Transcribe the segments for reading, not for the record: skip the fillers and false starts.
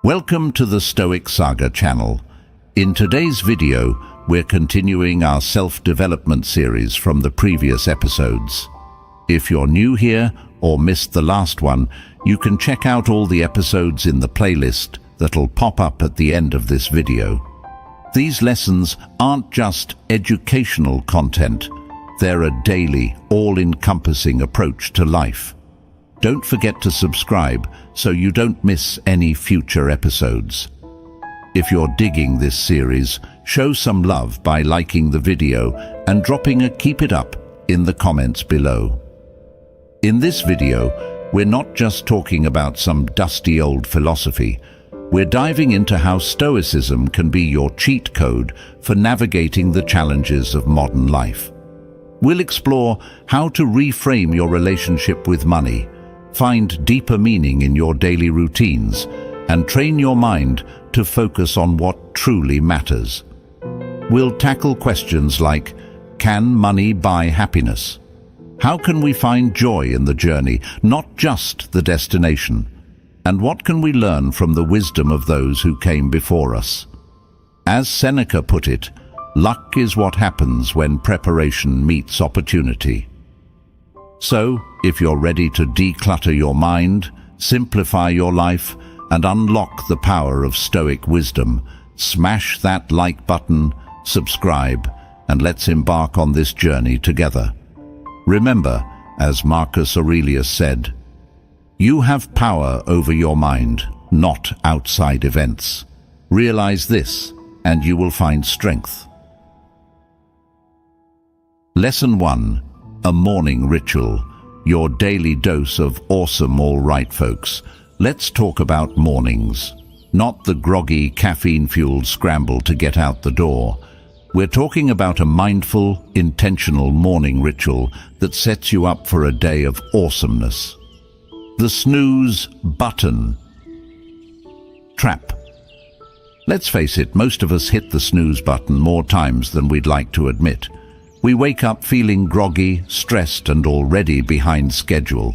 Welcome to the Stoic Saga channel. In today's video, we're continuing our self-development series from the previous episodes. If you're new here or missed the last one, you can check out all the episodes in the playlist that'll pop up at the end of this video. These lessons aren't just educational content, they're a daily, all-encompassing approach to life. Don't forget to subscribe so you don't miss any future episodes. If you're digging this series, show some love by liking the video and dropping a keep it up in the comments below. In this video, we're not just talking about some dusty old philosophy. We're diving into how Stoicism can be your cheat code for navigating the challenges of modern life. We'll explore how to reframe your relationship with money, find deeper meaning in your daily routines, and train your mind to focus on what truly matters. We'll tackle questions like, can money buy happiness? How can we find joy in the journey, not just the destination? And what can we learn from the wisdom of those who came before us? As Seneca put it, luck is what happens when preparation meets opportunity. So, if you're ready to declutter your mind, simplify your life, and unlock the power of Stoic wisdom, smash that like button, subscribe, and let's embark on this journey together. Remember, as Marcus Aurelius said, you have power over your mind, not outside events. Realize this, and you will find strength. Lesson 1. A morning ritual. Your daily dose of awesome. All right, folks. Let's talk about mornings. Not the groggy, caffeine-fueled scramble to get out the door. We're talking about a mindful, intentional morning ritual that sets you up for a day of awesomeness. The snooze button trap. Let's face it, most of us hit the snooze button more times than we'd like to admit. We wake up feeling groggy, stressed, and already behind schedule.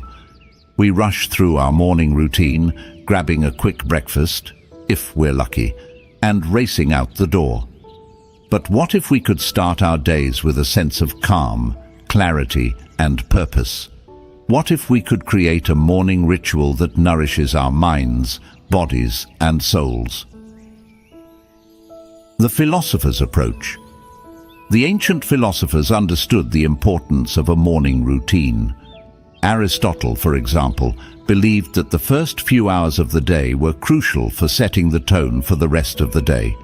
We rush through our morning routine, grabbing a quick breakfast, if we're lucky, and racing out the door. But what if we could start our days with a sense of calm, clarity, and purpose? What if we could create a morning ritual that nourishes our minds, bodies, and souls? The philosopher's approach. The ancient philosophers understood the importance of a morning routine. Aristotle, for example, believed that the first few hours of the day were crucial for setting the tone for the rest of the day.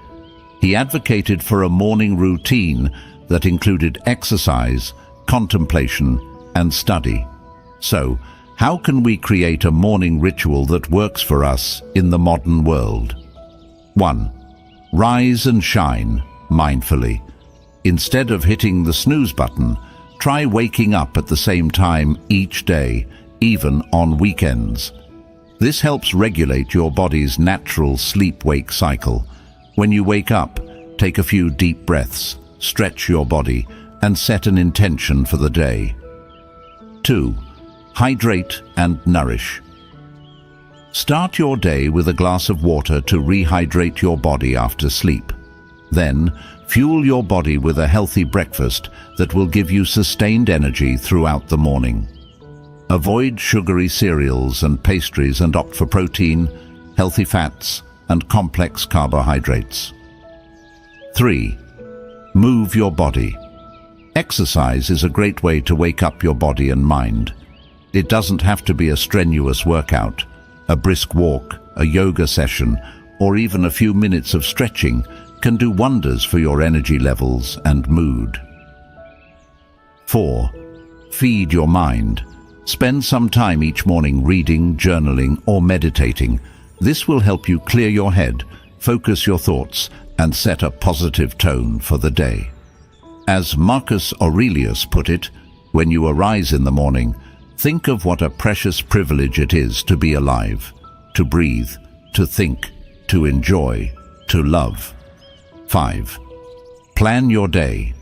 He advocated for a morning routine that included exercise, contemplation, and study. So, how can we create a morning ritual that works for us in the modern world? 1. Rise and shine mindfully. Instead of hitting the snooze button, try waking up at the same time each day, even on weekends. This helps regulate your body's natural sleep-wake cycle. When you wake up, take a few deep breaths, stretch your body, and set an intention for the day. 2. Hydrate and nourish. Start your day with a glass of water to rehydrate your body after sleep. Then, fuel your body with a healthy breakfast that will give you sustained energy throughout the morning. Avoid sugary cereals and pastries and opt for protein, healthy fats, and complex carbohydrates. 3. Move your body. Exercise is a great way to wake up your body and mind. It doesn't have to be a strenuous workout. A brisk walk, a yoga session, or even a few minutes of stretching can do wonders for your energy levels and mood. 4. Feed your mind. Spend some time each morning reading, journaling, or meditating. This will help you clear your head, focus your thoughts, and set a positive tone for the day. As Marcus Aurelius put it, when you arise in the morning, think of what a precious privilege it is to be alive, to breathe, to think, to enjoy, to love. 5. Plan your day.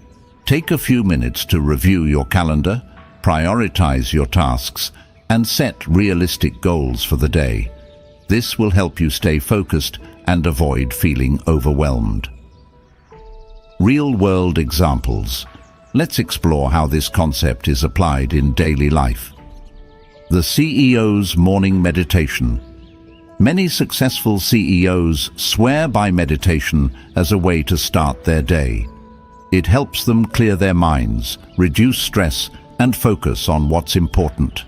Take a few minutes to review your calendar, prioritize your tasks, and set realistic goals for the day. This will help you stay focused and avoid feeling overwhelmed. Real-world examples. Let's explore how this concept is applied in daily life. The CEO's morning meditation. Many successful CEOs swear by meditation as a way to start their day. It helps them clear their minds, reduce stress, and focus on what's important.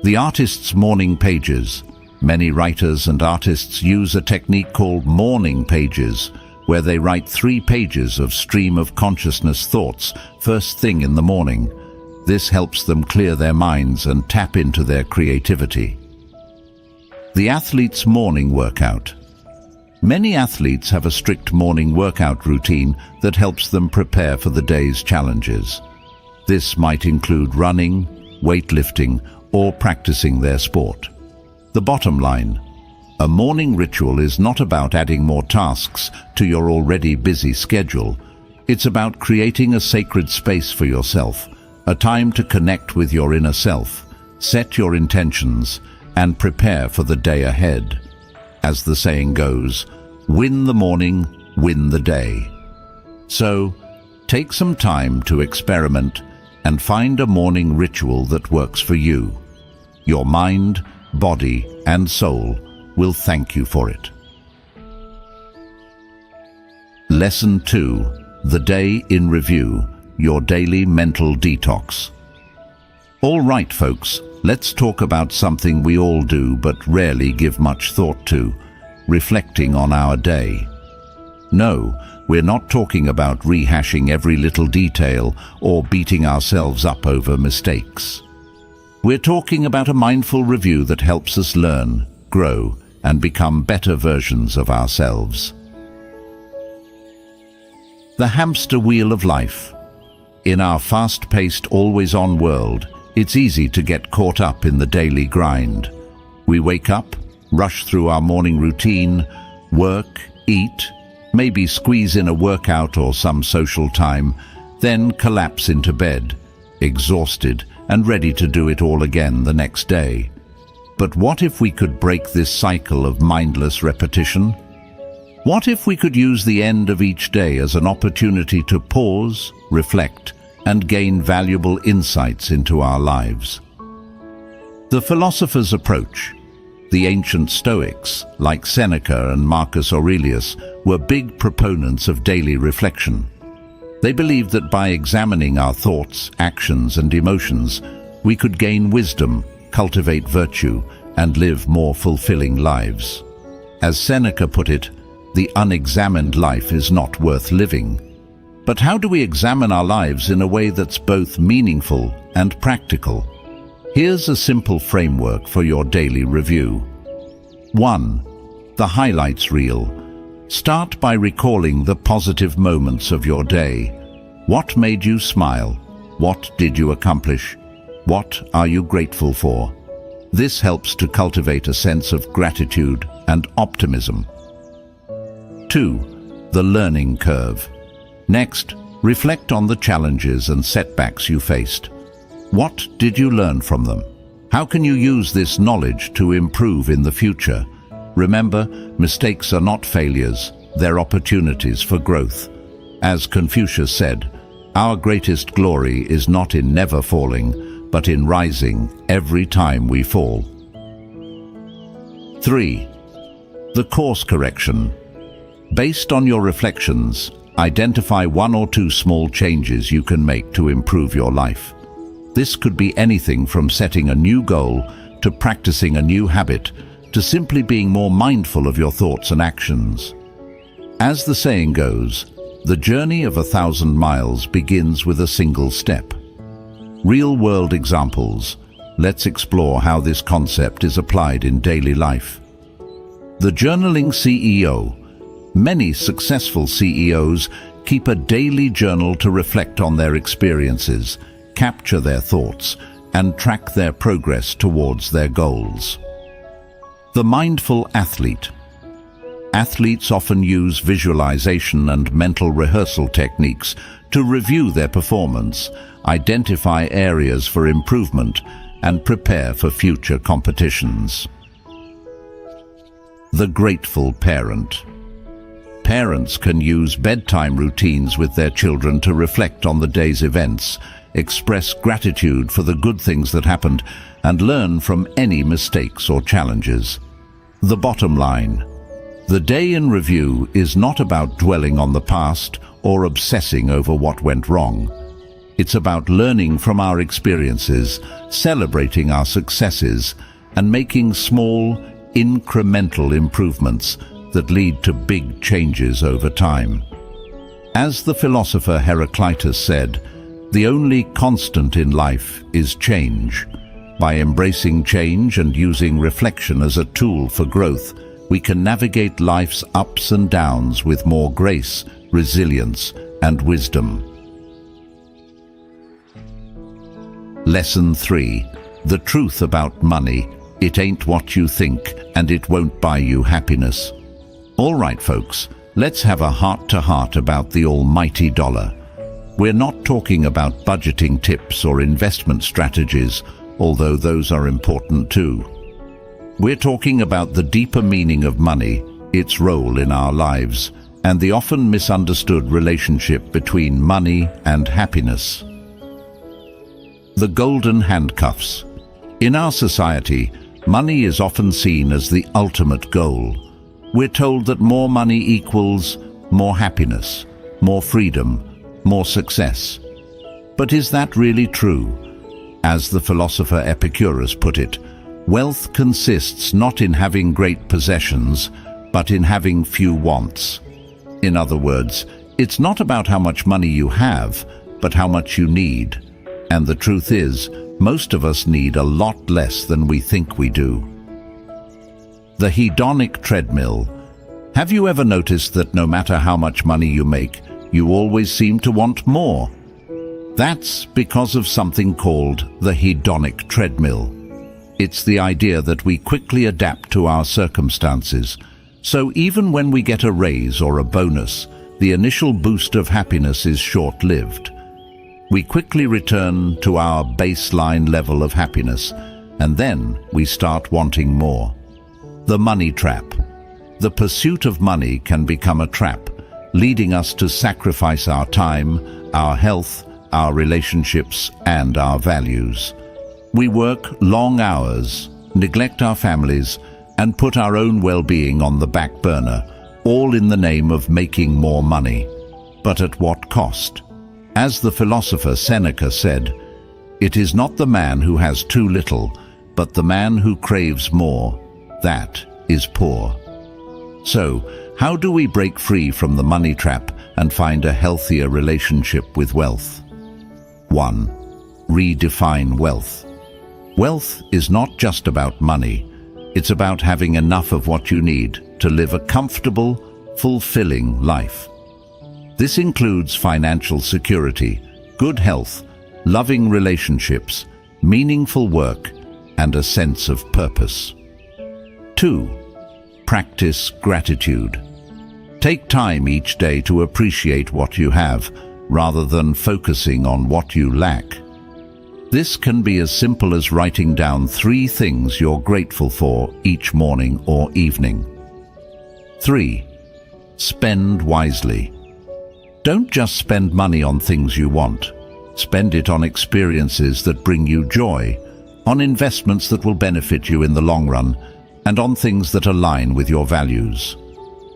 The artist's morning pages. Many writers and artists use a technique called morning pages, where they write 3 pages of stream of consciousness thoughts first thing in the morning. This helps them clear their minds and tap into their creativity. The athlete's morning workout. Many athletes have a strict morning workout routine that helps them prepare for the day's challenges. This might include running, weightlifting, or practicing their sport. The bottom line: a morning ritual is not about adding more tasks to your already busy schedule. It's about creating a sacred space for yourself, a time to connect with your inner self, set your intentions, and prepare for the day ahead. As the saying goes, win the morning, win the day. So, take some time to experiment and find a morning ritual that works for you. Your mind, body, and soul will thank you for it. Lesson 2. The Day in Review, your daily mental detox. All right, folks, let's talk about something we all do but rarely give much thought to: reflecting on our day. No, we're not talking about rehashing every little detail or beating ourselves up over mistakes. We're talking about a mindful review that helps us learn, grow, and become better versions of ourselves. The hamster wheel of life. In our fast-paced, always-on world, it's easy to get caught up in the daily grind. We wake up, rush through our morning routine, work, eat, maybe squeeze in a workout or some social time, then collapse into bed, exhausted and ready to do it all again the next day. But what if we could break this cycle of mindless repetition? What if we could use the end of each day as an opportunity to pause, reflect, and gain valuable insights into our lives? The philosopher's approach. The ancient Stoics, like Seneca and Marcus Aurelius, were big proponents of daily reflection. They believed that by examining our thoughts, actions, and emotions, we could gain wisdom, cultivate virtue, and live more fulfilling lives. As Seneca put it, the unexamined life is not worth living. But how do we examine our lives in a way that's both meaningful and practical? Here's a simple framework for your daily review. 1. The highlights reel. Start by recalling the positive moments of your day. What made you smile? What did you accomplish? What are you grateful for? This helps to cultivate a sense of gratitude and optimism. 2. The learning curve. Next, reflect on the challenges and setbacks you faced. What did you learn from them? How can you use this knowledge to improve in the future? Remember, mistakes are not failures, they're opportunities for growth. As Confucius said, our greatest glory is not in never falling, but in rising every time we fall. 3. The course correction. Based on your reflections, identify 1 or 2 small changes you can make to improve your life. This could be anything from setting a new goal to practicing a new habit to simply being more mindful of your thoughts and actions. As the saying goes, the journey of 1,000 miles begins with a single step. Real-world examples. Let's explore how this concept is applied in daily life. The journaling CEO. Many successful CEOs keep a daily journal to reflect on their experiences, capture their thoughts, and track their progress towards their goals. The mindful athlete. Athletes often use visualization and mental rehearsal techniques to review their performance, identify areas for improvement, and prepare for future competitions. The grateful parent. Parents can use bedtime routines with their children to reflect on the day's events, express gratitude for the good things that happened, and learn from any mistakes or challenges. The bottom line: the day in review is not about dwelling on the past or obsessing over what went wrong. It's about learning from our experiences, celebrating our successes, and making small, incremental improvements that lead to big changes over time. As the philosopher Heraclitus said, the only constant in life is change. By embracing change and using reflection as a tool for growth, we can navigate life's ups and downs with more grace, resilience, and wisdom. Lesson 3. The truth about money: it ain't what you think, and it won't buy you happiness. All right, folks, let's have a heart-to-heart about the almighty dollar. We're not talking about budgeting tips or investment strategies, although those are important too. We're talking about the deeper meaning of money, its role in our lives, and the often misunderstood relationship between money and happiness. The golden handcuffs. In our society, money is often seen as the ultimate goal. We're told that more money equals more happiness, more freedom, more success. But is that really true? As the philosopher Epicurus put it, wealth consists not in having great possessions, but in having few wants. In other words, it's not about how much money you have, but how much you need. And the truth is, most of us need a lot less than we think we do. The hedonic treadmill. Have you ever noticed that no matter how much money you make, you always seem to want more? That's because of something called the hedonic treadmill. It's the idea that we quickly adapt to our circumstances. So even when we get a raise or a bonus, the initial boost of happiness is short-lived. We quickly return to our baseline level of happiness, and then we start wanting more. The money trap. The pursuit of money can become a trap, leading us to sacrifice our time, our health, our relationships, and our values. We work long hours, neglect our families, and put our own well-being on the back burner, all in the name of making more money. But at what cost? As the philosopher Seneca said, "It is not the man who has too little, but the man who craves more. That is poor." So, how do we break free from the money trap and find a healthier relationship with wealth? 1. Redefine wealth. Wealth is not just about money. It's about having enough of what you need to live a comfortable, fulfilling life. This includes financial security, good health, loving relationships, meaningful work, and a sense of purpose. 2. Practice gratitude. Take time each day to appreciate what you have, rather than focusing on what you lack. This can be as simple as writing down 3 things you're grateful for each morning or evening. 3. Spend wisely. Don't just spend money on things you want. Spend it on experiences that bring you joy, on investments that will benefit you in the long run, and on things that align with your values.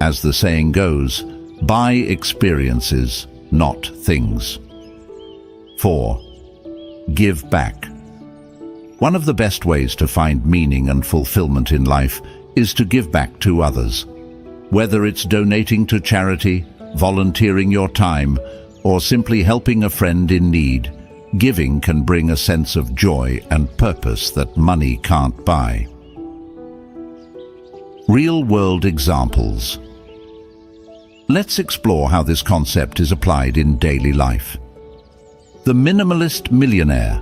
As the saying goes, buy experiences, not things. 4. Give back. One of the best ways to find meaning and fulfillment in life is to give back to others. Whether it's donating to charity, volunteering your time, or simply helping a friend in need, giving can bring a sense of joy and purpose that money can't buy. Real-world examples. Let's explore how this concept is applied in daily life. The minimalist millionaire.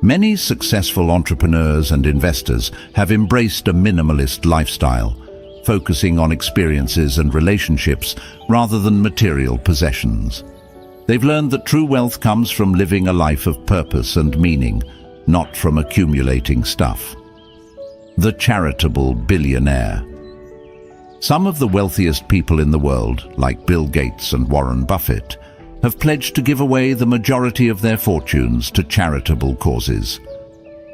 Many successful entrepreneurs and investors have embraced a minimalist lifestyle, focusing on experiences and relationships rather than material possessions. They've learned that true wealth comes from living a life of purpose and meaning, not from accumulating stuff. The charitable billionaire. Some of the wealthiest people in the world, like Bill Gates and Warren Buffett, have pledged to give away the majority of their fortunes to charitable causes.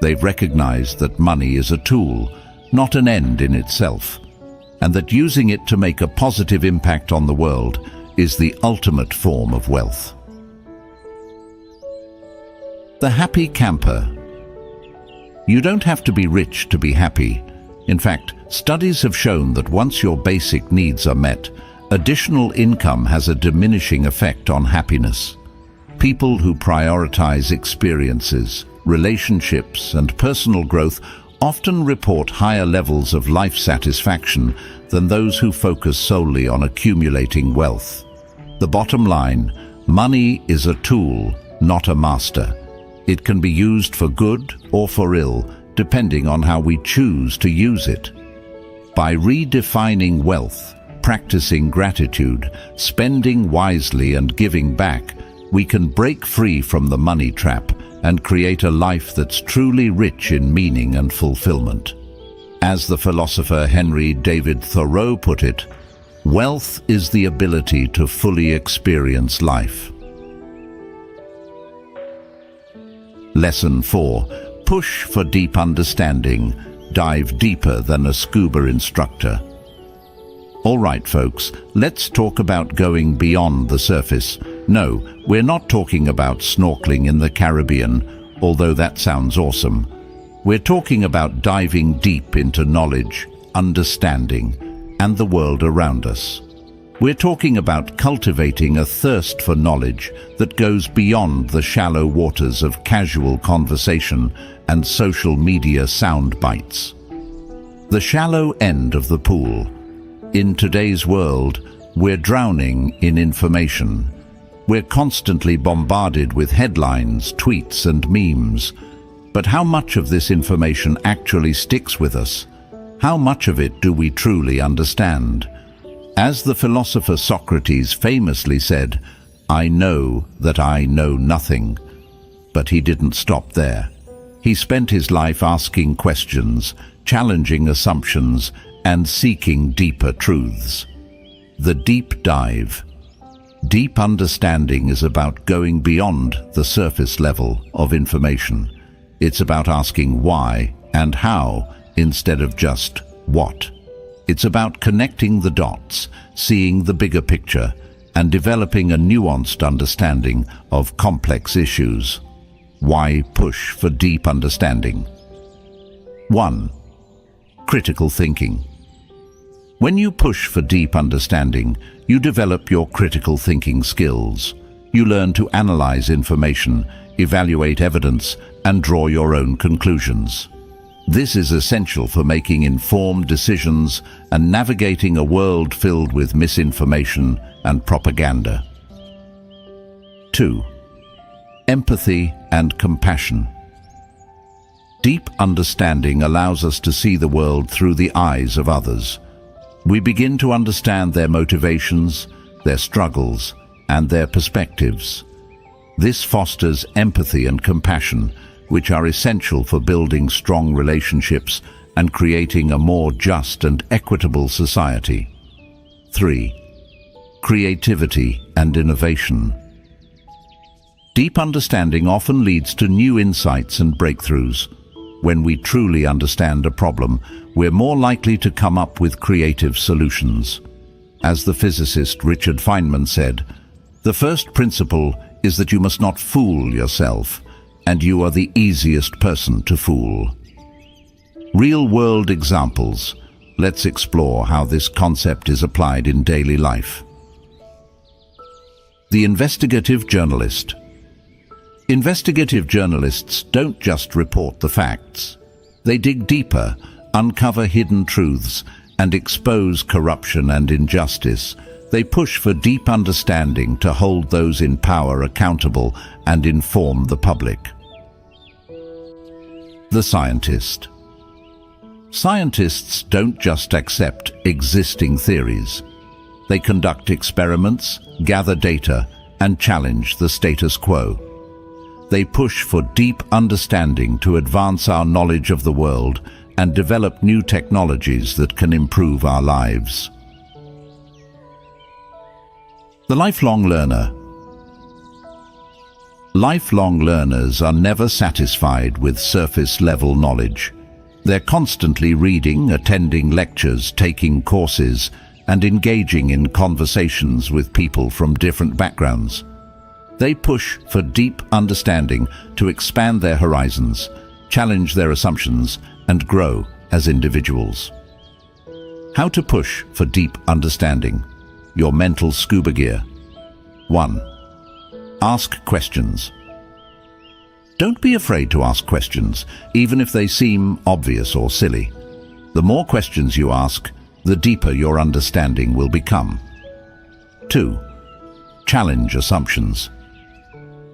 They've recognized that money is a tool, not an end in itself, and that using it to make a positive impact on the world is the ultimate form of wealth. The happy camper. You don't have to be rich to be happy. In fact, studies have shown that once your basic needs are met, additional income has a diminishing effect on happiness. People who prioritize experiences, relationships, and personal growth often report higher levels of life satisfaction than those who focus solely on accumulating wealth. The bottom line, money is a tool, not a master. It can be used for good or for ill, depending on how we choose to use it. By redefining wealth, practicing gratitude, spending wisely and giving back, we can break free from the money trap and create a life that's truly rich in meaning and fulfillment. As the philosopher Henry David Thoreau put it, wealth is the ability to fully experience life. Lesson 4. Push for deep understanding. Dive deeper than a scuba instructor. All right, folks, let's talk about going beyond the surface. No, we're not talking about snorkeling in the Caribbean, although that sounds awesome. We're talking about diving deep into knowledge, understanding, and the world around us. We're talking about cultivating a thirst for knowledge that goes beyond the shallow waters of casual conversation and social media sound bites. The shallow end of the pool. In today's world, we're drowning in information. We're constantly bombarded with headlines, tweets, and memes. But how much of this information actually sticks with us? How much of it do we truly understand? As the philosopher Socrates famously said, "I know that I know nothing." But he didn't stop there. He spent his life asking questions, challenging assumptions, and seeking deeper truths. The deep dive. Deep understanding is about going beyond the surface level of information. It's about asking why and how instead of just what. It's about connecting the dots, seeing the bigger picture, and developing a nuanced understanding of complex issues. Why push for deep understanding? 1. Critical thinking. When you push for deep understanding, you develop your critical thinking skills. You learn to analyze information, evaluate evidence, and draw your own conclusions. This is essential for making informed decisions and navigating a world filled with misinformation and propaganda. 2. Empathy and compassion. Deep understanding allows us to see the world through the eyes of others. We begin to understand their motivations, their struggles, and their perspectives. This fosters empathy and compassion, which are essential for building strong relationships and creating a more just and equitable society. 3. Creativity and innovation. Deep understanding often leads to new insights and breakthroughs. When we truly understand a problem, we're more likely to come up with creative solutions. As the physicist Richard Feynman said, "The first principle is that you must not fool yourself, and you are the easiest person to fool." Real-world examples. Let's explore how this concept is applied in daily life. The investigative journalist. Investigative journalists don't just report the facts. They dig deeper, uncover hidden truths, and expose corruption and injustice. They push for deep understanding to hold those in power accountable and inform the public. The scientist. Scientists don't just accept existing theories. They conduct experiments, gather data, and challenge the status quo. They push for deep understanding to advance our knowledge of the world and develop new technologies that can improve our lives. The lifelong learner. Lifelong learners are never satisfied with surface-level knowledge. They're constantly reading, attending lectures, taking courses, and engaging in conversations with people from different backgrounds. They push for deep understanding to expand their horizons, challenge their assumptions, and grow as individuals. How to push for deep understanding. Your mental scuba gear. 1. Ask questions. Don't be afraid to ask questions, even if they seem obvious or silly. The more questions you ask, the deeper your understanding will become. 2. Challenge assumptions.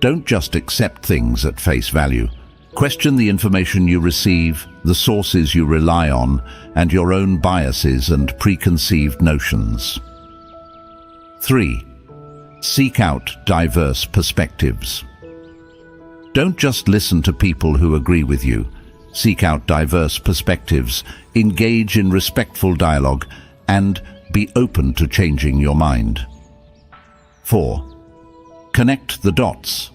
Don't just accept things at face value. Question the information you receive, the sources you rely on, and your own biases and preconceived notions. 3. Seek out diverse perspectives. Don't just listen to people who agree with you. Seek out diverse perspectives, engage in respectful dialogue, and be open to changing your mind. 4. Connect the dots.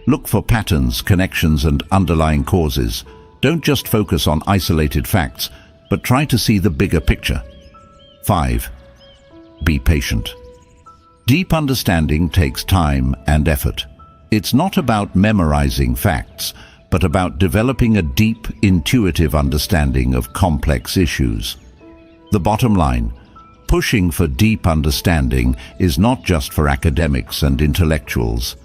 Look for patterns, connections, and underlying causes. Don't just focus on isolated facts, but try to see the bigger picture. 5. Be patient. Deep understanding takes time and effort. It's not about memorizing facts, but about developing a deep, intuitive understanding of complex issues. The bottom line, pushing for deep understanding is not just for academics and intellectuals.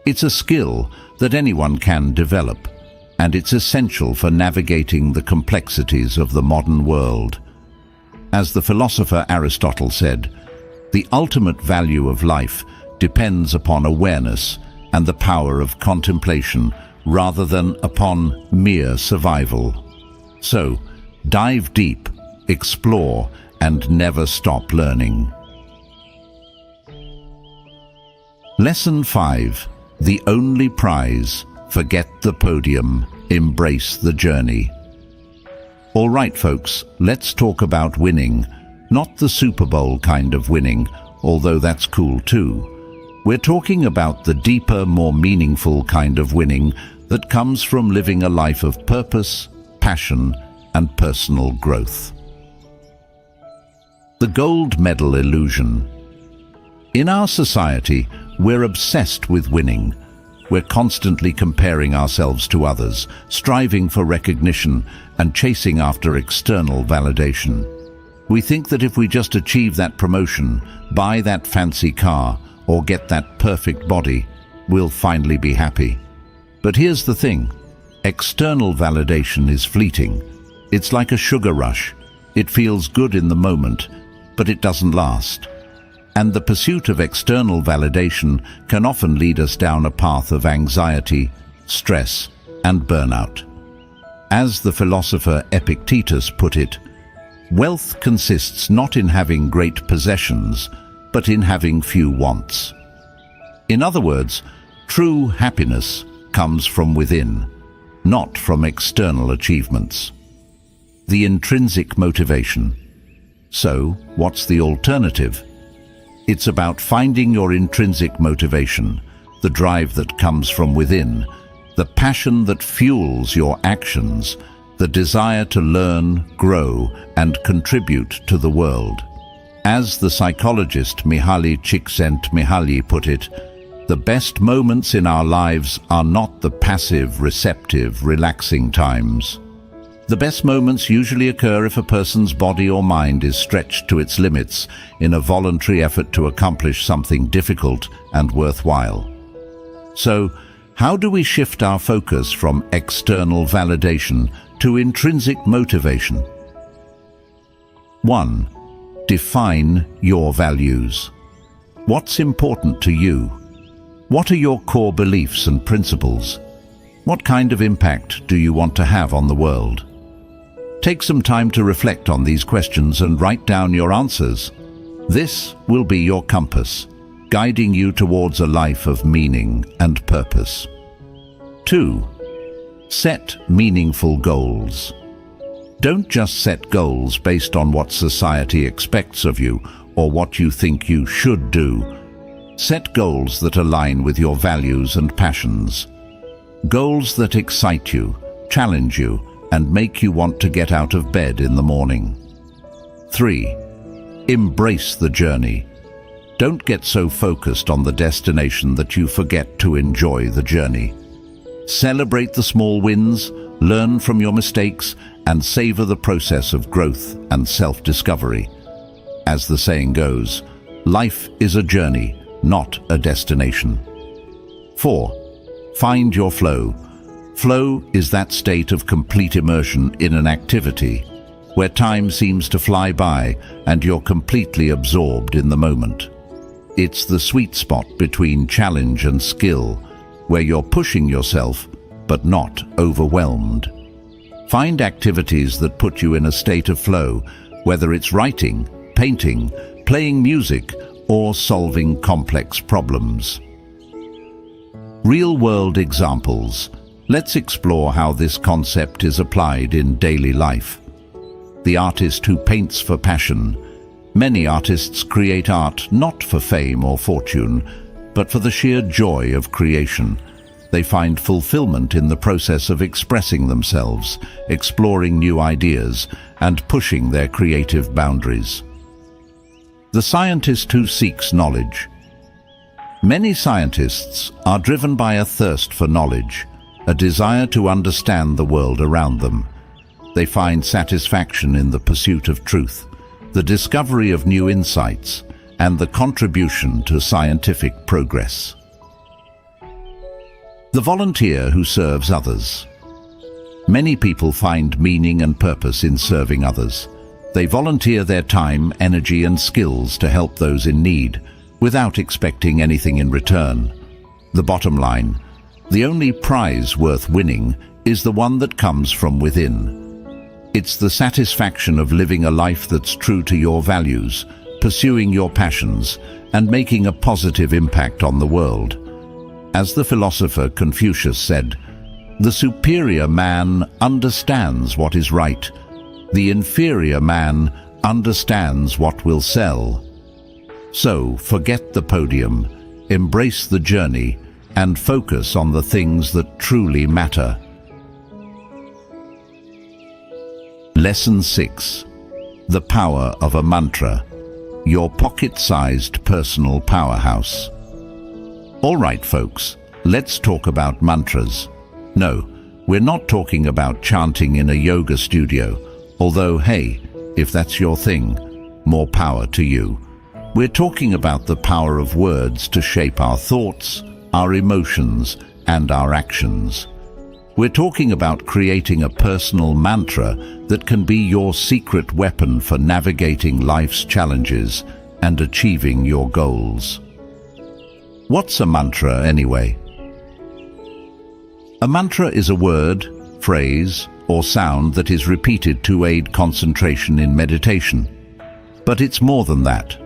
It's a skill that anyone can develop, and it's essential for navigating the complexities of the modern world. As the philosopher Aristotle said, the ultimate value of life depends upon awareness and the power of contemplation rather than upon mere survival. So, dive deep, explore, and never stop learning. Lesson 5. The only prize. Forget the podium, embrace the journey. All right, folks, let's talk about winning. Not the Super Bowl kind of winning, although that's cool too. We're talking about the deeper, more meaningful kind of winning that comes from living a life of purpose, passion, and personal growth. The gold medal illusion. In our society, we're obsessed with winning. We're constantly comparing ourselves to others, striving for recognition, and chasing after external validation. We think that if we just achieve that promotion, buy that fancy car, or get that perfect body, we'll finally be happy. But here's the thing. External validation is fleeting. It's like a sugar rush. It feels good in the moment, but it doesn't last. And the pursuit of external validation can often lead us down a path of anxiety, stress, and burnout. As the philosopher Epictetus put it, wealth consists not in having great possessions, but in having few wants. In other words, true happiness comes from within, not from external achievements. The intrinsic motivation. So, what's the alternative? It's about finding your intrinsic motivation, the drive that comes from within, the passion that fuels your actions, the desire to learn, grow, and contribute to the world. As the psychologist Mihaly Csikszentmihalyi put it, the best moments in our lives are not the passive, receptive, relaxing times. The best moments usually occur if a person's body or mind is stretched to its limits in a voluntary effort to accomplish something difficult and worthwhile. So, how do we shift our focus from external validation to intrinsic motivation? 1. Define your values. What's important to you? What are your core beliefs and principles? What kind of impact do you want to have on the world? Take some time to reflect on these questions and write down your answers. This will be your compass, guiding you towards a life of meaning and purpose. 2. Set meaningful goals. Don't just set goals based on what society expects of you or what you think you should do. Set goals that align with your values and passions. Goals that excite you, challenge you, and make you want to get out of bed in the morning. 3. Embrace the journey. Don't get so focused on the destination that you forget to enjoy the journey. Celebrate the small wins, learn from your mistakes, and savor the process of growth and self-discovery. As the saying goes, life is a journey, not a destination. 4. Find your flow. Flow is that state of complete immersion in an activity, where time seems to fly by and you're completely absorbed in the moment. It's the sweet spot between challenge and skill, where you're pushing yourself, but not overwhelmed. Find activities that put you in a state of flow, whether it's writing, painting, playing music, or solving complex problems. Real-world examples. Let's explore how this concept is applied in daily life. The artist who paints for passion. Many artists create art not for fame or fortune, but for the sheer joy of creation. They find fulfillment in the process of expressing themselves, exploring new ideas, and pushing their creative boundaries. The scientist who seeks knowledge. Many scientists are driven by a thirst for knowledge, a desire to understand the world around them. They find satisfaction in the pursuit of truth, the discovery of new insights, and the contribution to scientific progress. The volunteer who serves others. Many people find meaning and purpose in serving others. They volunteer their time, energy, and skills to help those in need, without expecting anything in return. The bottom line: the only prize worth winning is the one that comes from within. It's the satisfaction of living a life that's true to your values, pursuing your passions, and making a positive impact on the world. As the philosopher Confucius said, "The superior man understands what is right. The inferior man understands what will sell." So, forget the podium, embrace the journey, and focus on the things that truly matter. Lesson 6. The power of a mantra. Your pocket-sized personal powerhouse. All right, folks, let's talk about mantras. No, we're not talking about chanting in a yoga studio, although, hey, if that's your thing, more power to you. We're talking about the power of words to shape our thoughts, our emotions, and our actions. We're talking about creating a personal mantra that can be your secret weapon for navigating life's challenges and achieving your goals. What's a mantra anyway? A mantra is a word, phrase, or sound that is repeated to aid concentration in meditation. But it's more than that.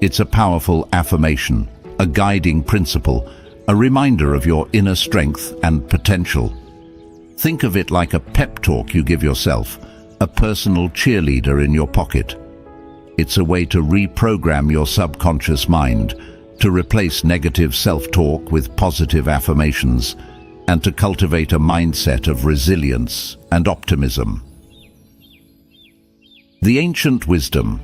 It's a powerful affirmation, a guiding principle, a reminder of your inner strength and potential. Think of it like a pep talk you give yourself, a personal cheerleader in your pocket. It's a way to reprogram your subconscious mind, to replace negative self-talk with positive affirmations, and to cultivate a mindset of resilience and optimism. The ancient wisdom.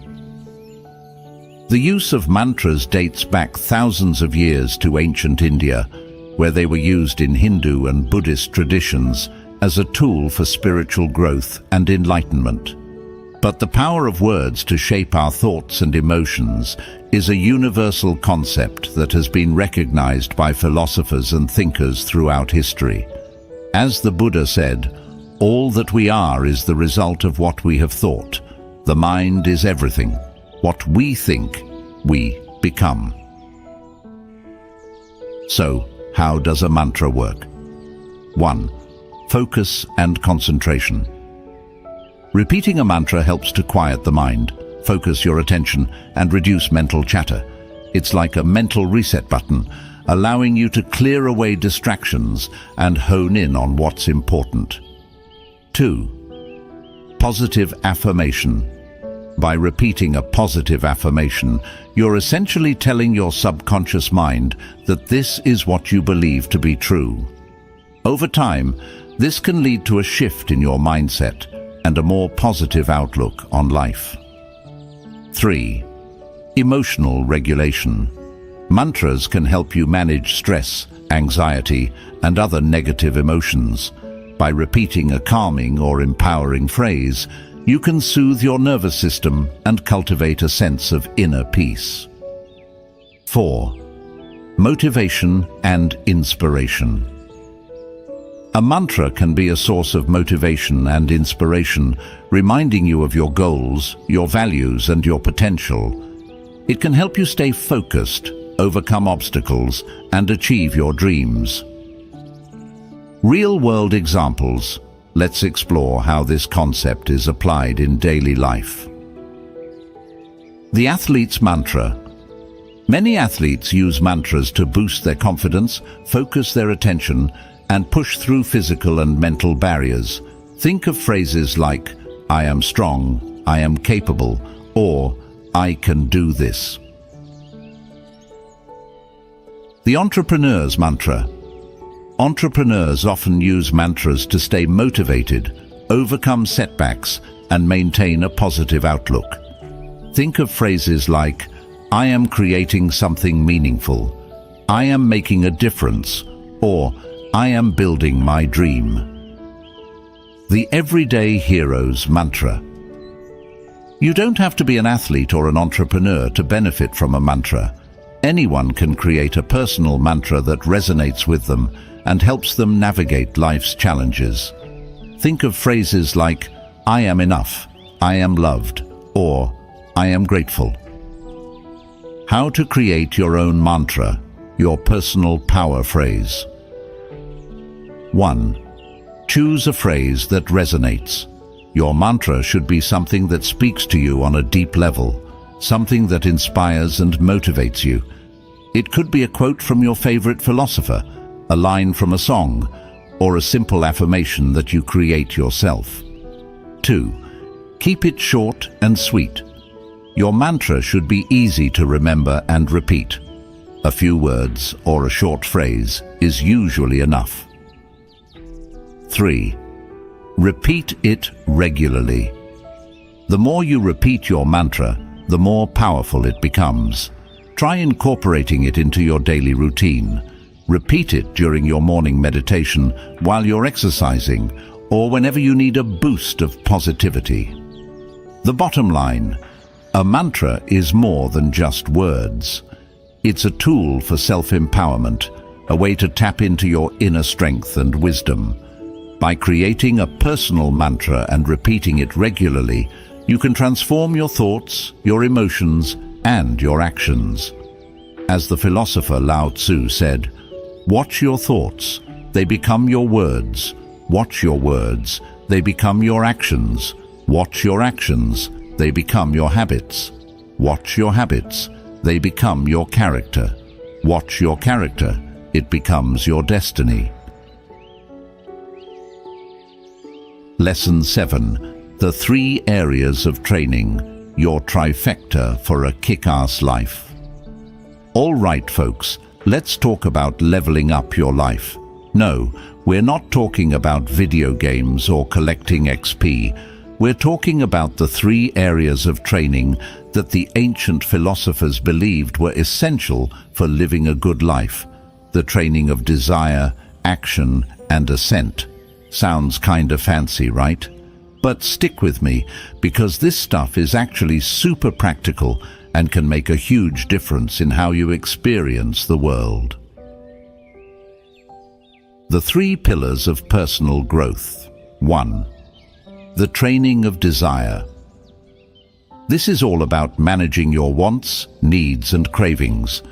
The use of mantras dates back thousands of years to ancient India, where they were used in Hindu and Buddhist traditions as a tool for spiritual growth and enlightenment. But the power of words to shape our thoughts and emotions is a universal concept that has been recognized by philosophers and thinkers throughout history. As the Buddha said, "All that we are is the result of what we have thought. The mind is everything. What we think, we become." So, how does a mantra work? 1. Focus and concentration. Repeating a mantra helps to quiet the mind, focus your attention, and reduce mental chatter. It's like a mental reset button, allowing you to clear away distractions and hone in on what's important. 2. Positive affirmation. By repeating a positive affirmation, you're essentially telling your subconscious mind that this is what you believe to be true. Over time, this can lead to a shift in your mindset and a more positive outlook on life. 3. Emotional regulation. Mantras can help you manage stress, anxiety, and other negative emotions. By repeating a calming or empowering phrase, you can soothe your nervous system and cultivate a sense of inner peace. 4. Motivation and inspiration. A mantra can be a source of motivation and inspiration, reminding you of your goals, your values, and your potential. It can help you stay focused, overcome obstacles, and achieve your dreams. Real-world examples. Let's explore how this concept is applied in daily life. The athlete's mantra. Many athletes use mantras to boost their confidence, focus their attention, and push through physical and mental barriers. Think of phrases like, "I am strong," "I am capable," or "I can do this." The entrepreneur's mantra. Entrepreneurs often use mantras to stay motivated, overcome setbacks, and maintain a positive outlook. Think of phrases like, "I am creating something meaningful," "I am making a difference," or "I am building my dream." The everyday hero's mantra. You don't have to be an athlete or an entrepreneur to benefit from a mantra. Anyone can create a personal mantra that resonates with them and helps them navigate life's challenges. Think of phrases like, "I am enough," "I am loved," or "I am grateful." How to create your own mantra, your personal power phrase. 1. Choose a phrase that resonates. Your mantra should be something that speaks to you on a deep level, something that inspires and motivates you. It could be a quote from your favorite philosopher, a line from a song, or a simple affirmation that you create yourself. 2. Keep it short and sweet. Your mantra should be easy to remember and repeat. A few words or a short phrase is usually enough. 3. Repeat it regularly. The more you repeat your mantra, the more powerful it becomes. Try incorporating it into your daily routine. Repeat it during your morning meditation, while you're exercising, or whenever you need a boost of positivity. The bottom line, a mantra is more than just words. It's a tool for self-empowerment, a way to tap into your inner strength and wisdom. By creating a personal mantra and repeating it regularly, you can transform your thoughts, your emotions, and your actions. As the philosopher Lao Tzu said, "Watch your thoughts, they become your words. Watch your words, they become your actions. Watch your actions, they become your habits. Watch your habits, they become your character. Watch your character, it becomes your destiny." Lesson 7. The 3 areas of training, your trifecta for a kick-ass life. All right, folks, let's talk about leveling up your life. No, we're not talking about video games or collecting XP. We're talking about the 3 areas of training that the ancient philosophers believed were essential for living a good life. The training of desire, action, and assent. Sounds kinda fancy, right? But stick with me, because this stuff is actually super practical and can make a huge difference in how you experience the world. The 3 pillars of personal growth. 1. The training of desire. This is all about managing your wants, needs, and cravings.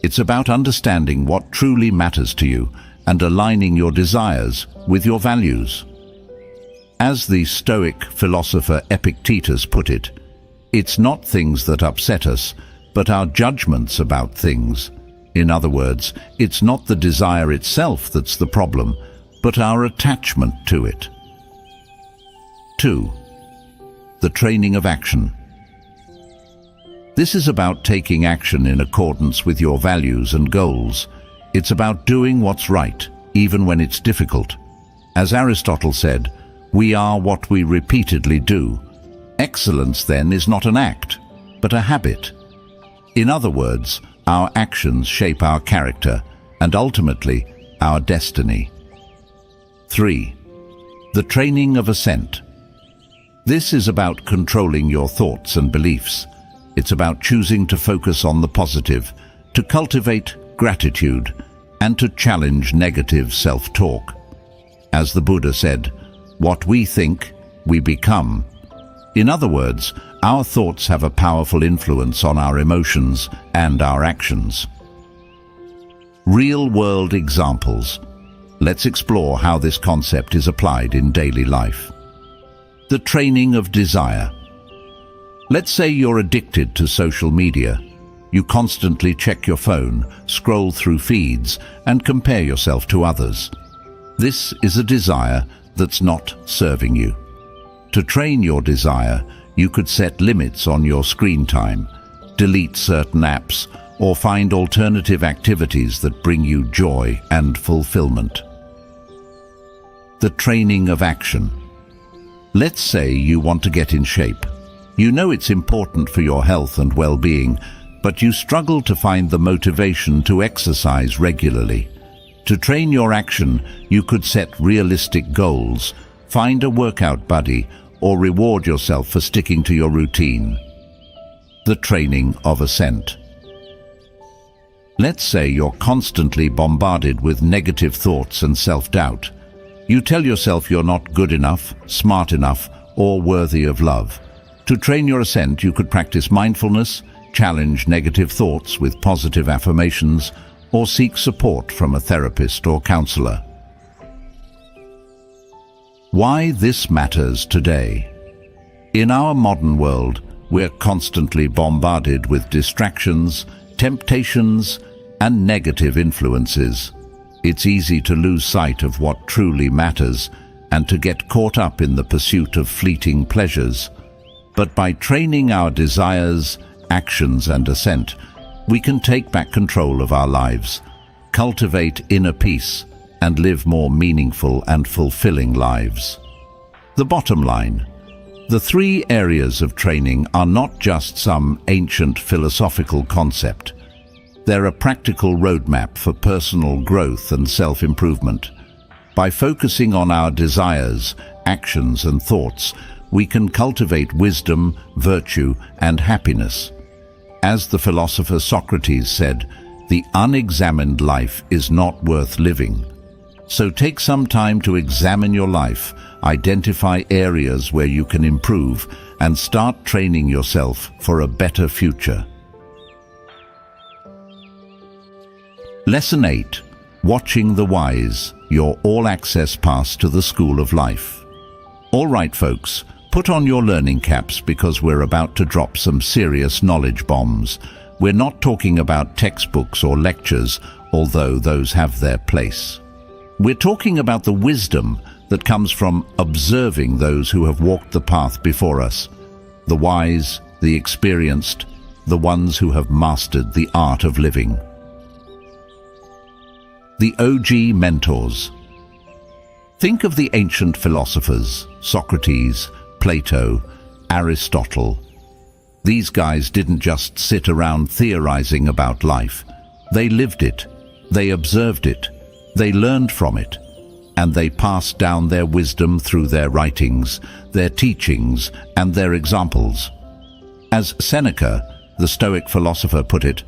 It's about understanding what truly matters to you and aligning your desires with your values. As the Stoic philosopher Epictetus put it, it's not things that upset us, but our judgments about things. In other words, it's not the desire itself that's the problem, but our attachment to it. 2. The training of action. This is about taking action in accordance with your values and goals. It's about doing what's right, even when it's difficult. As Aristotle said, we are what we repeatedly do. Excellence, then, is not an act, but a habit. In other words, our actions shape our character and ultimately our destiny. 3. The training of assent. This is about controlling your thoughts and beliefs. It's about choosing to focus on the positive, to cultivate gratitude, and to challenge negative self-talk. As the Buddha said, what we think, we become. In other words, our thoughts have a powerful influence on our emotions and our actions. Real-world examples. Let's explore how this concept is applied in daily life. The training of desire. Let's say you're addicted to social media. You constantly check your phone, scroll through feeds, and compare yourself to others. This is a desire that's not serving you. To train your desire, you could set limits on your screen time, delete certain apps, or find alternative activities that bring you joy and fulfillment. The training of action. Let's say you want to get in shape. You know it's important for your health and well-being, but you struggle to find the motivation to exercise regularly. To train your action, you could set realistic goals, find a workout buddy, or reward yourself for sticking to your routine. The training of assent. Let's say you're constantly bombarded with negative thoughts and self-doubt. You tell yourself you're not good enough, smart enough, or worthy of love. To train your assent, you could practice mindfulness, challenge negative thoughts with positive affirmations, or seek support from a therapist or counselor. Why this matters today. In our modern world, we're constantly bombarded with distractions, temptations, and negative influences. It's easy to lose sight of what truly matters and to get caught up in the pursuit of fleeting pleasures. But by training our desires, actions, and assent, we can take back control of our lives, cultivate inner peace, and live more meaningful and fulfilling lives. The bottom line. The 3 areas of training are not just some ancient philosophical concept. They're a practical roadmap for personal growth and self-improvement. By focusing on our desires, actions, and thoughts, we can cultivate wisdom, virtue, and happiness. As the philosopher Socrates said, the unexamined life is not worth living. So take some time to examine your life, identify areas where you can improve, and start training yourself for a better future. Lesson 8. Watching the Wise, your all-access pass to the School of Life. All right, folks, put on your learning caps because we're about to drop some serious knowledge bombs. We're not talking about textbooks or lectures, although those have their place. We're talking about the wisdom that comes from observing those who have walked the path before us. The wise, the experienced, the ones who have mastered the art of living. The OG mentors. Think of the ancient philosophers, Socrates, Plato, Aristotle. These guys didn't just sit around theorizing about life. They lived it, they observed it, they learned from it, and they passed down their wisdom through their writings, their teachings, and their examples. As Seneca, the Stoic philosopher, put it,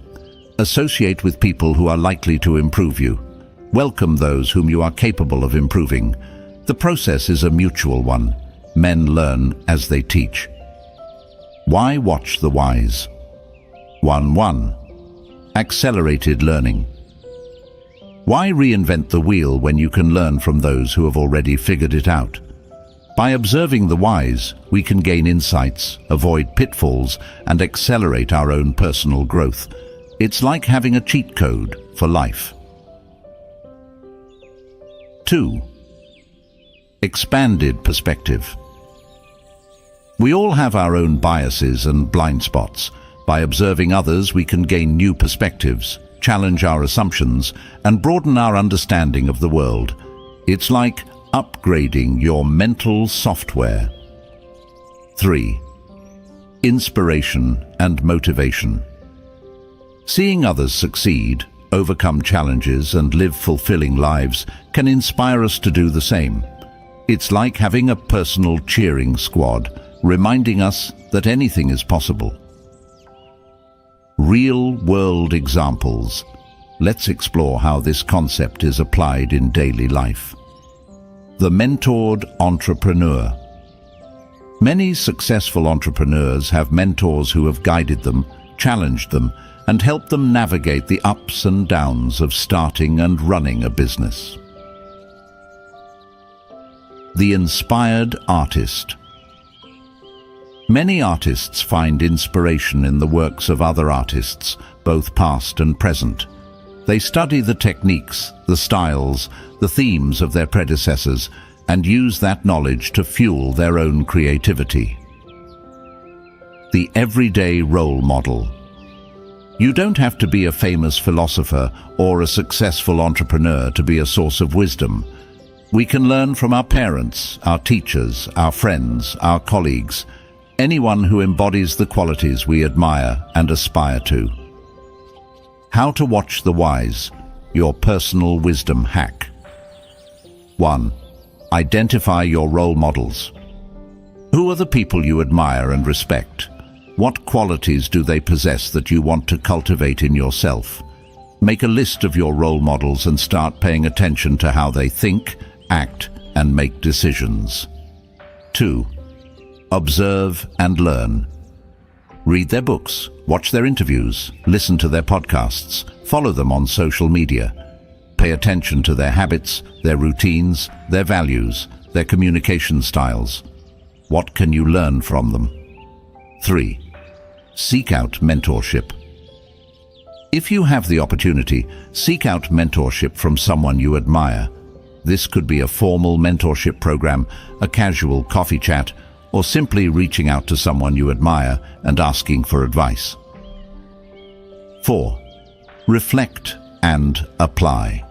associate with people who are likely to improve you. Welcome those whom you are capable of improving. The process is a mutual one. Men learn as they teach. Why watch the wise? 1. Accelerated learning. Why reinvent the wheel when you can learn from those who have already figured it out? By observing the wise, we can gain insights, avoid pitfalls, and accelerate our own personal growth. It's like having a cheat code for life. 2. Expanded perspective. We all have our own biases and blind spots, By observing others, we can gain new perspectives, challenge our assumptions, and broaden our understanding of the world. It's like upgrading your mental software. 3. Inspiration and motivation. Seeing others succeed, overcome challenges, and live fulfilling lives can inspire us to do the same. It's like having a personal cheering squad, reminding us that anything is possible. Real-world examples. Let's explore how this concept is applied in daily life. The mentored entrepreneur. Many successful entrepreneurs have mentors who have guided them, challenged them, and helped them navigate the ups and downs of starting and running a business. The inspired artist. Many artists find inspiration in the works of other artists, both past and present. They study the techniques, the styles, the themes of their predecessors, and use that knowledge to fuel their own creativity. The everyday role model. You don't have to be a famous philosopher or a successful entrepreneur to be a source of wisdom. We can learn from our parents, our teachers, our friends, our colleagues, anyone who embodies the qualities we admire and aspire to. How to watch the wise, your personal wisdom hack. 1. Identify your role models. Who are the people you admire and respect? What qualities do they possess that you want to cultivate in yourself? Make a list of your role models and start paying attention to how they think, act, and make decisions. 2. Observe and learn. Read their books, watch their interviews, listen to their podcasts, follow them on social media. Pay attention to their habits, their routines, their values, their communication styles. What can you learn from them? 3. Seek out mentorship. If you have the opportunity, seek out mentorship from someone you admire. This could be a formal mentorship program, a casual coffee chat, or simply reaching out to someone you admire and asking for advice. 4. Reflect and apply.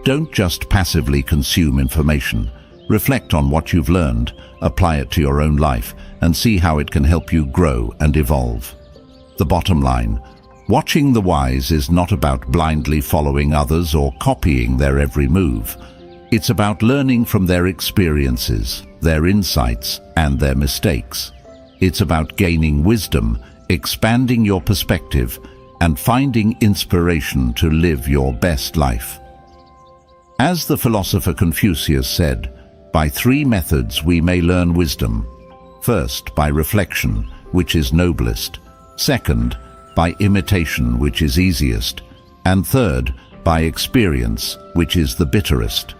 Don't just passively consume information. Reflect on what you've learned, apply it to your own life, and see how it can help you grow and evolve. The bottom line: watching the wise is not about blindly following others or copying their every move. It's about learning from their experiences, their insights, and their mistakes. It's about gaining wisdom, expanding your perspective, and finding inspiration to live your best life. As the philosopher Confucius said, by 3 methods we may learn wisdom. First, by reflection, which is noblest. Second, by imitation, which is easiest. And third, by experience, which is the bitterest.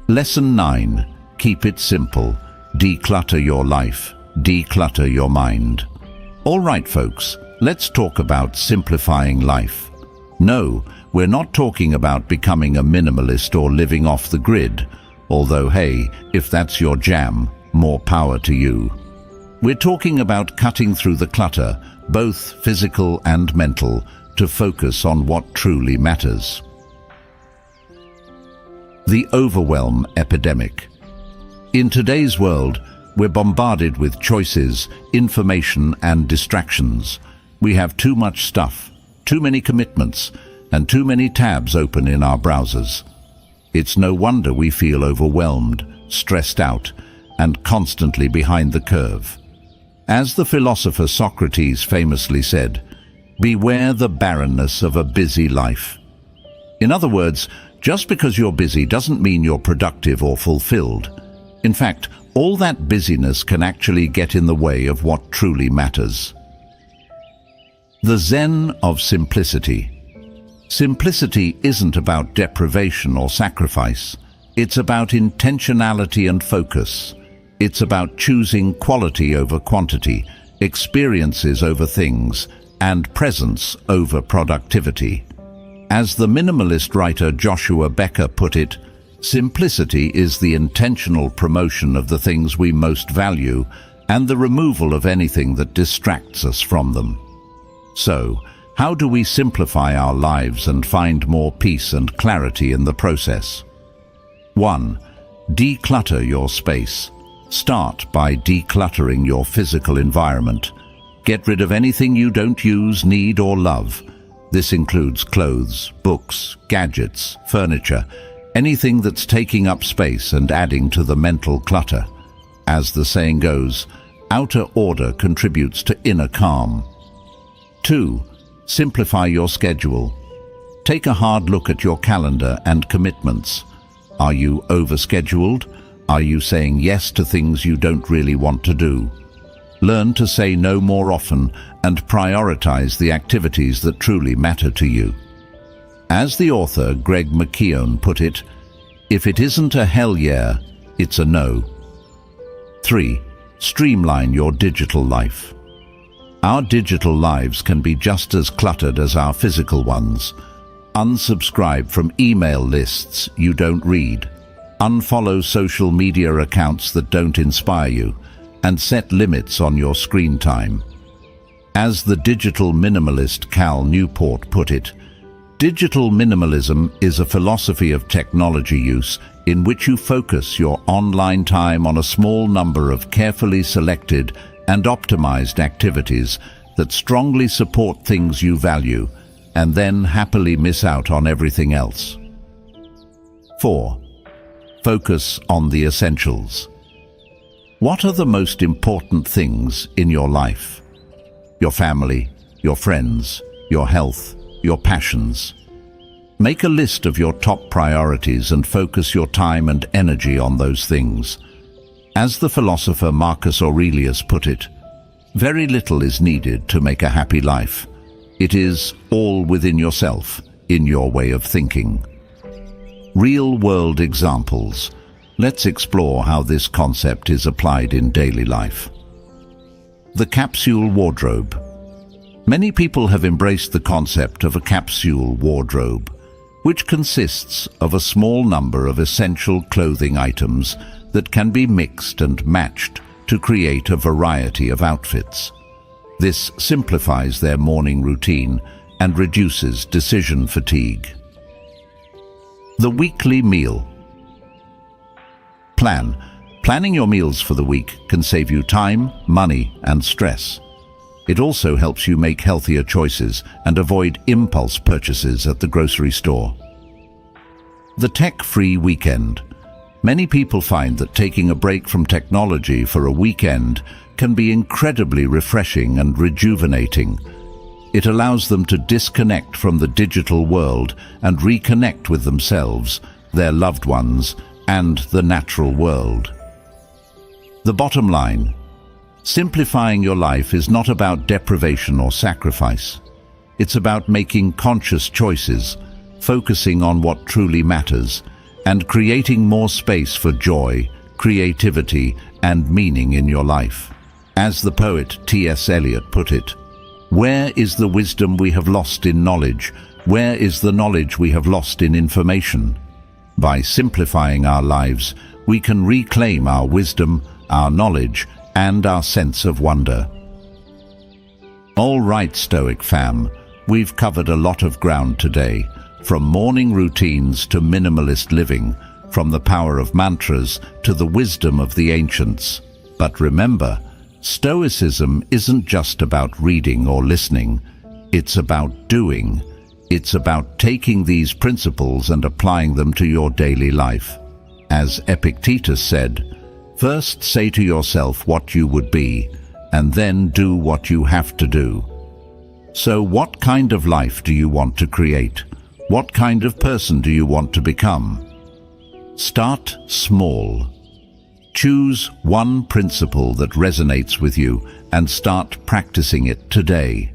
Lesson 9. Keep it simple. Declutter your life. Declutter your mind. All right, folks, let's talk about simplifying life. No, we're not talking about becoming a minimalist or living off the grid, although hey, if that's your jam, more power to you. We're talking about cutting through the clutter, both physical and mental, to focus on what truly matters. The overwhelm epidemic. In today's world, we're bombarded with choices, information, and distractions. We have too much stuff, too many commitments, and too many tabs open in our browsers. It's no wonder we feel overwhelmed, stressed out, and constantly behind the curve. As the philosopher Socrates famously said, "Beware the barrenness of a busy life." In other words, just because you're busy doesn't mean you're productive or fulfilled. In fact, all that busyness can actually get in the way of what truly matters. The Zen of simplicity. Simplicity isn't about deprivation or sacrifice. It's about intentionality and focus. It's about choosing quality over quantity, experiences over things, and presence over productivity. As the minimalist writer Joshua Becker put it, Simplicity is the intentional promotion of the things we most value and the removal of anything that distracts us from them. So, how do we simplify our lives and find more peace and clarity in the process? 1. Declutter your space. Start by decluttering your physical environment. Get rid of anything you don't use, need, or love. This includes clothes, books, gadgets, furniture, anything that's taking up space and adding to the mental clutter. As the saying goes, outer order contributes to inner calm. 2. Simplify your schedule. Take a hard look at your calendar and commitments. Are you overscheduled? Are you saying yes to things you don't really want to do? Learn to say no more often and prioritize the activities that truly matter to you. As the author Greg McKeown put it, if it isn't a hell yeah, it's a no. 3. Streamline your digital life. Our digital lives can be just as cluttered as our physical ones. Unsubscribe from email lists you don't read. Unfollow social media accounts that don't inspire you, and set limits on your screen time. As the digital minimalist Cal Newport put it, digital minimalism is a philosophy of technology use in which you focus your online time on a small number of carefully selected and optimized activities that strongly support things you value, and then happily miss out on everything else. 4. Focus on the essentials. What are the most important things in your life? Your family, your friends, your health, your passions. Make a list of your top priorities and focus your time and energy on those things. As the philosopher Marcus Aurelius put it, very little is needed to make a happy life. It is all within yourself, in your way of thinking. Real-world examples. Let's explore how this concept is applied in daily life. The capsule wardrobe. Many people have embraced the concept of a capsule wardrobe, which consists of a small number of essential clothing items that can be mixed and matched to create a variety of outfits. This simplifies their morning routine and reduces decision fatigue. The weekly meal. Planning your meals for the week can save you time, money, and stress. It also helps you make healthier choices and avoid impulse purchases at the grocery store. The tech-free weekend. Many people find that taking a break from technology for a weekend can be incredibly refreshing and rejuvenating. It allows them to disconnect from the digital world and reconnect with themselves, their loved ones, and the natural world. The bottom line: simplifying your life is not about deprivation or sacrifice. It's about making conscious choices, focusing on what truly matters, and creating more space for joy, creativity, and meaning in your life. As the poet T.S. Eliot put it, "Where is the wisdom we have lost in knowledge? Where is the knowledge we have lost in information?" By simplifying our lives, we can reclaim our wisdom, our knowledge, and our sense of wonder. All right, Stoic fam, we've covered a lot of ground today, from morning routines to minimalist living, from the power of mantras to the wisdom of the ancients. But remember, Stoicism isn't just about reading or listening, it's about doing. It's about taking these principles and applying them to your daily life. As Epictetus said, first say to yourself what you would be, and then do what you have to do. So what kind of life do you want to create? What kind of person do you want to become? Start small. Choose one principle that resonates with you and start practicing it today.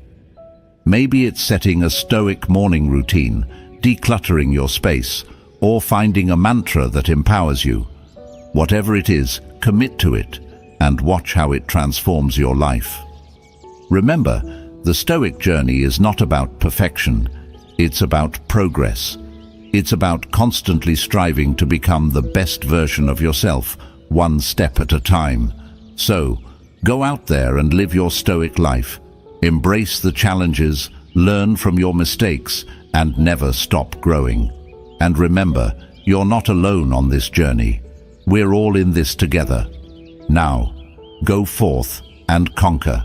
Maybe it's setting a Stoic morning routine, decluttering your space, or finding a mantra that empowers you. Whatever it is, commit to it and watch how it transforms your life. Remember, the Stoic journey is not about perfection, it's about progress. It's about constantly striving to become the best version of yourself, one step at a time. So, go out there and live your Stoic life. Embrace the challenges, learn from your mistakes, and never stop growing. And remember, you're not alone on this journey. We're all in this together. Now, go forth and conquer.